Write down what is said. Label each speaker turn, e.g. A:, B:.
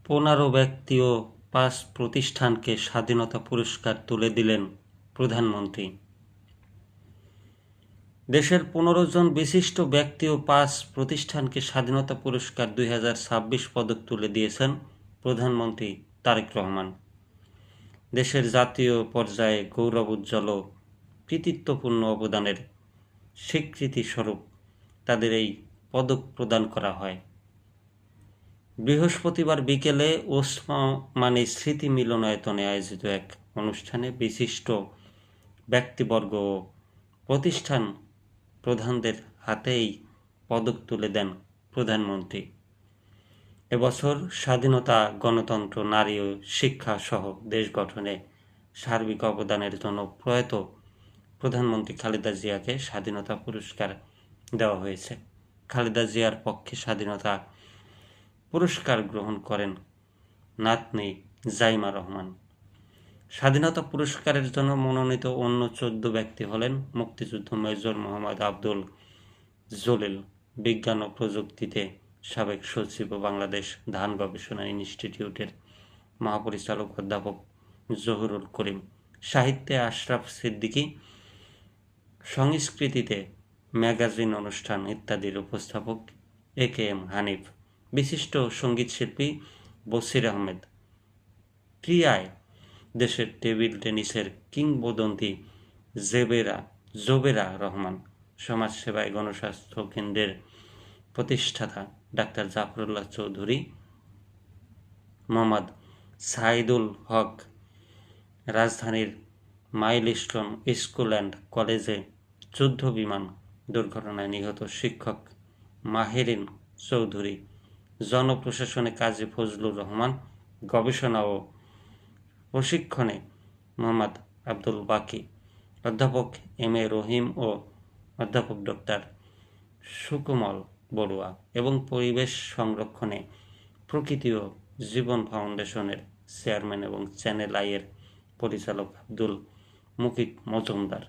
A: 15 ব্যক্তি ও 5 প্রতিষ্ঠানকে স্বাধীনতা পুরস্কার তুলে দিলেন প্রধানমন্ত্রী। দেশের 15 জন বিশিষ্ট ব্যক্তি ও 5 প্রতিষ্ঠানকে স্বাধীনতা পুরস্কার 2026 পদক তুলে দিয়েছেন প্রধানমন্ত্রী তারেক রহমান। দেশের জাতীয় পর্যায়ে গৌরব উজ্জ্বল ও কৃতিত্বপূর্ণ অবদানের স্বীকৃতিস্বরূপ তাদের এই পদক প্রদান করা হয়। বৃহস্পতিবার বিকেলে ওসমানী স্মৃতি মিলনায়তনে আয়োজিত এক অনুষ্ঠানে বিশিষ্ট ব্যক্তিবর্গ ও প্রতিষ্ঠান প্রধানদের হাতে এই পদক তুলে দেন প্রধানমন্ত্রী। এবছর স্বাধীনতা, গণতন্ত্র, নারী ও শিক্ষা সহ দেশ গঠনে সার্বিক অবদানের জন্য প্রয়াত প্রধানমন্ত্রী খালেদা জিয়াকে স্বাধীনতা পুরস্কার দেওয়া হয়েছে। খালেদা জিয়ার পক্ষে স্বাধীনতা পুরস্কার গ্রহণ করেন নাতনি জাইমা রহমান। স্বাধীনতা পুরস্কারের জন্য মনোনীত অন্য 14 ব্যক্তি হলেন মুক্তিযুদ্ধ মেজর মোহাম্মদ আব্দুল জলিল, বিজ্ঞান ও প্রযুক্তিতে সাবেক সচিব ও বাংলাদেশ ধান গবেষণা ইনস্টিটিউটের মহাপরিচালক অধ্যাপক জহুরুল করিম, সাহিত্যে আশরাফ সিদ্দিকী, সংস্কৃতিতে ম্যাগাজিন অনুষ্ঠান ইত্যাদির উপস্থাপক AKM হানিফ, বিশিষ্ট সঙ্গীতশিল্পী বসির আহমেদ, ক্রীড়ায় দেশের টেবিল টেনিসের কিংবদন্তি জোবেরা রহমান, সমাজসেবায় গণস্বাস্থ্য কেন্দ্রের প্রতিষ্ঠাতা ডাক্তার জাফরুল্লাহ চৌধুরী, মোহাম্মদ সাইদুল হক, রাজধানীর মাইলস্টোন স্কুল অ্যান্ড কলেজে যুদ্ধ বিমান দুর্ঘটনায় নিহত শিক্ষক মাহেরিন চৌধুরী, জনপ্রশাসনে কাজী ফজলুর রহমান, গবেষণা ও প্রশিক্ষণে মোহাম্মদ আব্দুল বাকি, অধ্যাপক MA রহিম ও অধ্যাপক ডক্টর সুকুমল বড়ুয়া এবং পরিবেশ সংরক্ষণে প্রকৃতি ও জীবন ফাউন্ডেশনের চেয়ারম্যান এবং চ্যানেল আই এর পরিচালক আব্দুল মুকিত মজুমদার।